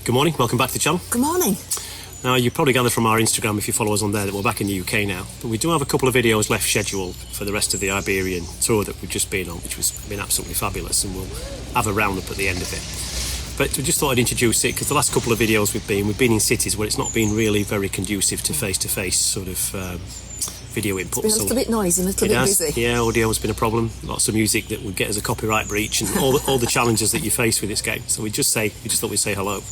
Good morning, welcome back to the channel. Good morning. Now, you probably gathered from our Instagram, if you follow us on there, that we're back in the UK now. But we do have a couple of videos left scheduled for the rest of the Iberian tour that we've just been on, which has been absolutely fabulous, and we'll have a roundup at the end of it. But we just thought I'd introduce it, because the last couple of videos we've been in cities where it's not been really very conducive to face-to-face sort of video input. It's been a little bit noisy, a little bit busy. Yeah, audio has been a problem. Lots of music that would get us a copyright breach, and all the challenges that you face with this game. So we just thought we'd say hello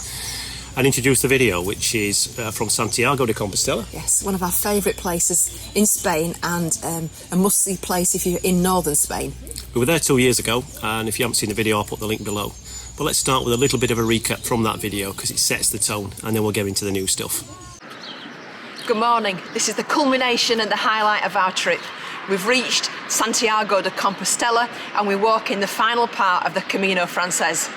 and introduce the video, which is from Santiago de Compostela. Yes, one of our favourite places in Spain, and a must-see place if you're in northern Spain. We were there 2 years ago, and if you haven't seen the video, I'll put the link below. But let's start with a little bit of a recap from that video, because it sets the tone, and then we'll get into the new stuff. Good morning. This is the culmination and the highlight of our trip. We've reached Santiago de Compostela, and we walk in the final part of the Camino Frances.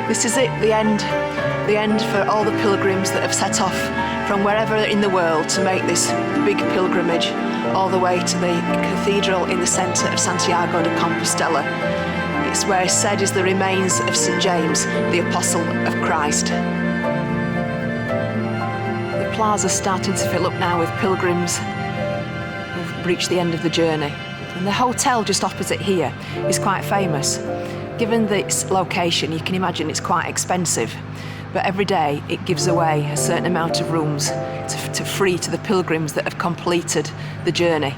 This is it, the end for all the pilgrims that have set off from wherever in the world to make this big pilgrimage all the way to the cathedral in the centre of Santiago de Compostela. It's where it's said is the remains of St. James, the Apostle of Christ. The plaza's starting to fill up now with pilgrims who've reached the end of the journey. And the hotel just opposite here is quite famous. Given its location, you can imagine it's quite expensive, but every day it gives away a certain amount of rooms to free to the pilgrims that have completed the journey.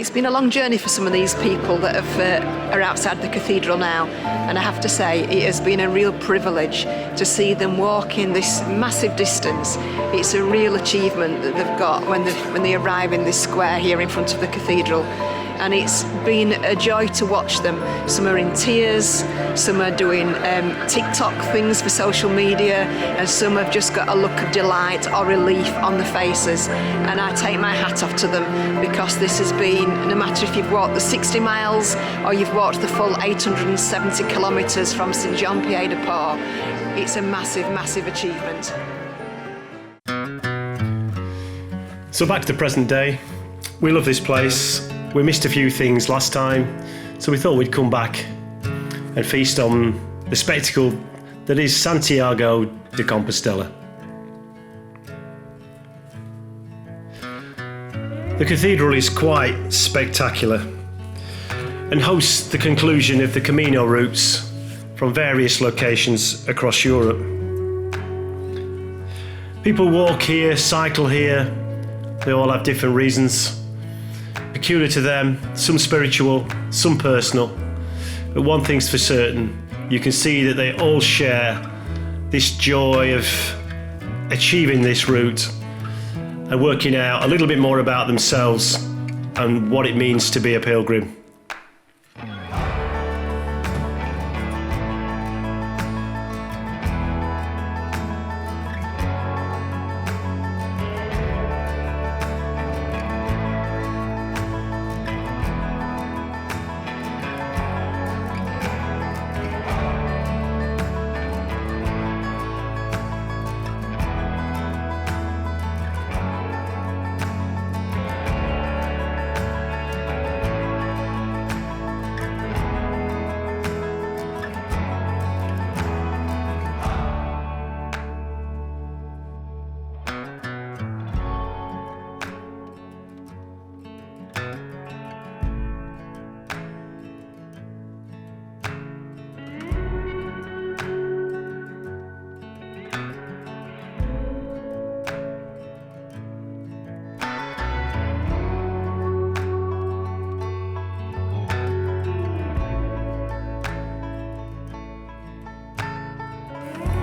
It's been a long journey for some of these people that are outside the cathedral now, and I have to say it has been a real privilege to see them walk in this massive distance. It's a real achievement that they've got when they arrive in this square here in front of the cathedral, and it's been a joy to watch them. Some are in tears, some are doing TikTok things for social media, and some have just got a look of delight or relief on the faces. And I take my hat off to them, because this has been, no matter if you've walked the 60 miles or you've walked the full 870 kilometres from St. Jean-Pied-de-Port, it's a massive, massive achievement. So back to the present day. We love this place. We missed a few things last time, so we thought we'd come back and feast on the spectacle that is Santiago de Compostela. The cathedral is quite spectacular and hosts the conclusion of the Camino routes from various locations across Europe. People walk here, cycle here, they all have different reasons. Peculiar to them, some spiritual, some personal, but one thing's for certain, you can see that they all share this joy of achieving this route and working out a little bit more about themselves and what it means to be a pilgrim.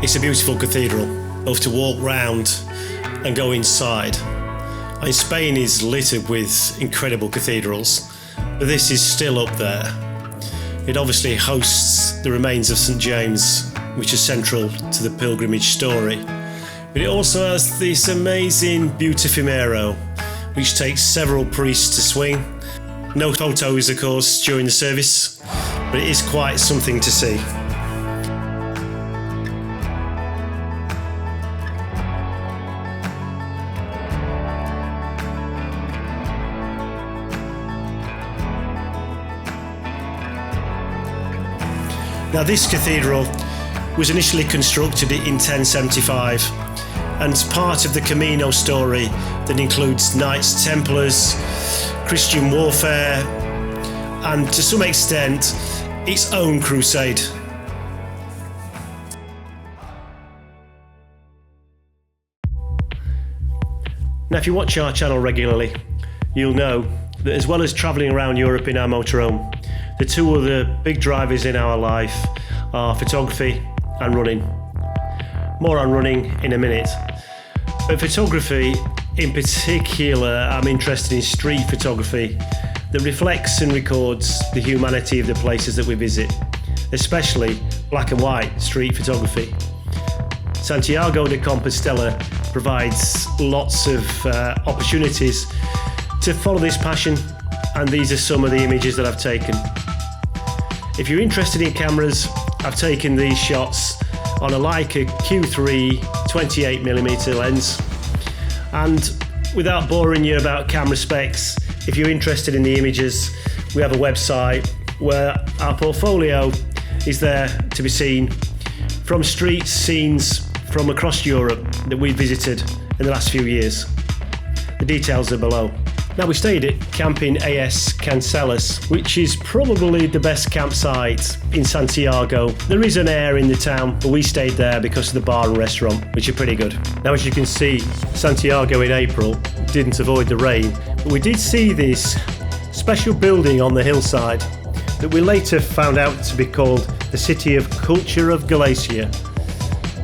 It's a beautiful cathedral, both to walk round and go inside. And Spain is littered with incredible cathedrals, but this is still up there. It obviously hosts the remains of St James, which is central to the pilgrimage story. But it also has this amazing Buttifimero, which takes several priests to swing. No photos, of course, during the service, but it is quite something to see. Now, this cathedral was initially constructed in 1075 and is part of the Camino story that includes Knights Templars, Christian warfare, and to some extent its own crusade. Now, if you watch our channel regularly, you'll know that as well as travelling around Europe in our motorhome, the two other big drivers in our life are photography and running. More on running in a minute. But photography in particular, I'm interested in street photography that reflects and records the humanity of the places that we visit, especially black and white street photography. Santiago de Compostela provides lots of opportunities to follow this passion, and these are some of the images that I've taken. If you're interested in cameras, I've taken these shots on a Leica Q3 28mm lens. And without boring you about camera specs, if you're interested in the images, we have a website where our portfolio is there to be seen from street scenes from across Europe that we've visited in the last few years. The details are below. Now, we stayed at Camping AS Cancelas, which is probably the best campsite in Santiago. There is an air in the town, but we stayed there because of the bar and restaurant, which are pretty good. Now, as you can see, Santiago in April didn't avoid the rain, but we did see this special building on the hillside that we later found out to be called the City of Culture of Galicia.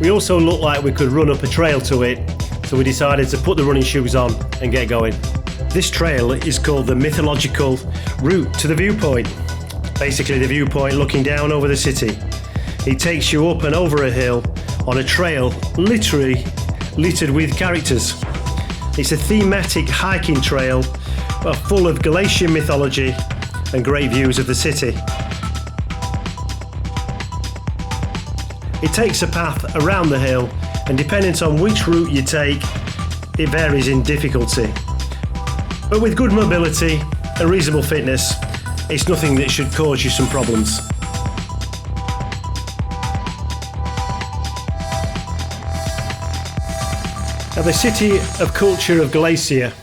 We also looked like we could run up a trail to it, so we decided to put the running shoes on and get going. This trail is called the mythological route to the viewpoint. Basically the viewpoint looking down over the city. It takes you up and over a hill on a trail literally littered with characters. It's a thematic hiking trail full of Galician mythology and great views of the city. It takes a path around the hill, and depending on which route you take, it varies in difficulty. But with good mobility and reasonable fitness, it's nothing that should cause you some problems. Now, the City of Culture of Galicia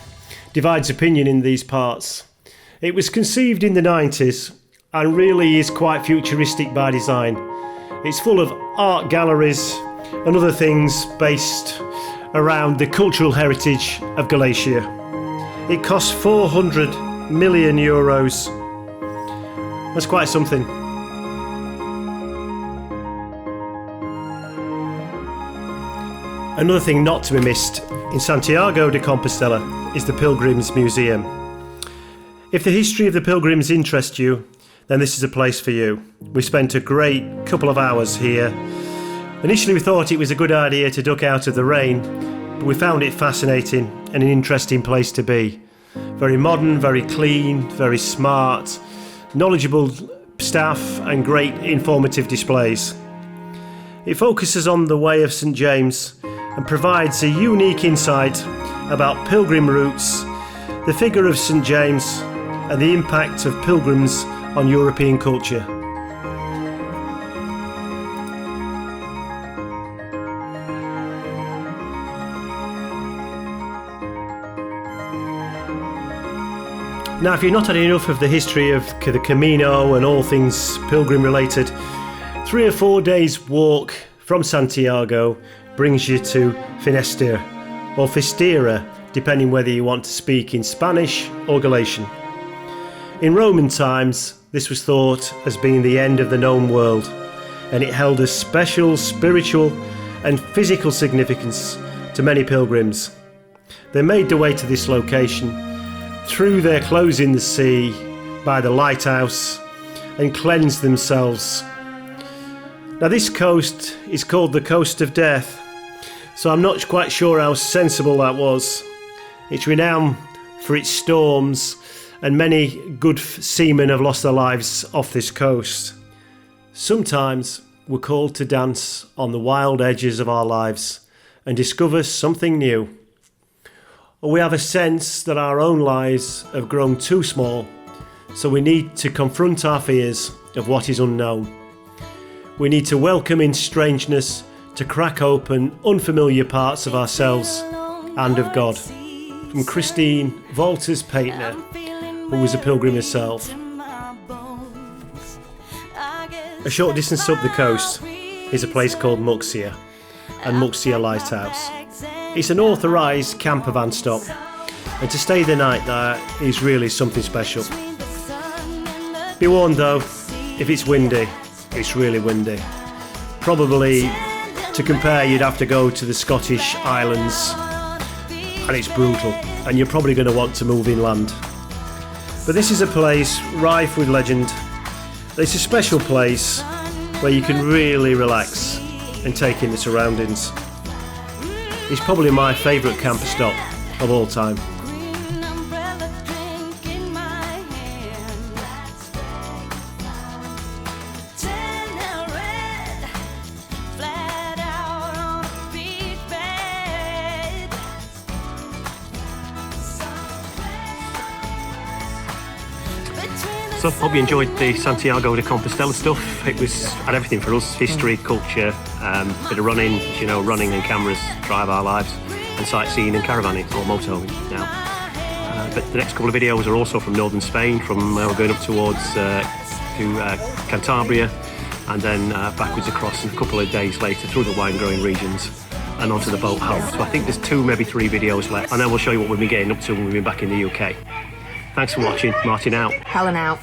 divides opinion in these parts. It was conceived in the 90s and really is quite futuristic by design. It's full of art galleries and other things based around the cultural heritage of Galicia. It costs 400 million euros. That's quite something. Another thing not to be missed in Santiago de Compostela is the Pilgrims Museum. If the history of the pilgrims interests you, then this is a place for you. We spent a great couple of hours here. Initially we thought it was a good idea to duck out of the rain, but we found it fascinating and an interesting place to be. Very modern, very clean, very smart, knowledgeable staff and great informative displays. It focuses on the way of St James and provides a unique insight about pilgrim routes, the figure of St James and the impact of pilgrims on European culture. Now, if you've not had enough of the history of the Camino and all things pilgrim related, 3 or 4 days walk from Santiago brings you to Finisterre, or Fistera, depending whether you want to speak in Spanish or Galician. In Roman times, this was thought as being the end of the known world, and it held a special spiritual and physical significance to many pilgrims. They made their way to this location, threw their clothes in the sea by the lighthouse, and cleansed themselves. Now this coast is called the Coast of Death, so I'm not quite sure how sensible that was. It's renowned for its storms, and many good seamen have lost their lives off this coast. Sometimes we're called to dance on the wild edges of our lives and discover something new. Or we have a sense that our own lives have grown too small, so we need to confront our fears of what is unknown. We need to welcome in strangeness to crack open unfamiliar parts of ourselves and of God. From Christine Walters Paetner, who was a pilgrim herself. A short distance up the coast is a place called Muxia and Muxia Lighthouse. It's an authorised camper van stop, and to stay the night there is really something special. Be warned though, if it's windy, it's really windy. Probably to compare, you'd have to go to the Scottish Islands, and it's brutal, and you're probably going to want to move inland. But this is a place rife with legend. It's a special place where you can really relax and take in the surroundings. It's probably my favourite camper stop of all time. So, hope you enjoyed the Santiago de Compostela stuff. It had everything for us: history, culture, bit of running. As you know, running and cameras drive our lives, and sightseeing and caravanning or motorhoming now. But the next couple of videos are also from northern Spain, from we're going up towards to Cantabria, and then backwards across in a couple of days later through the wine-growing regions and onto the boat home. So I think there's 2, maybe 3 videos left, and then we'll show you what we've been getting up to when we've been back in the UK. Thanks for watching. Martin out. Helen out.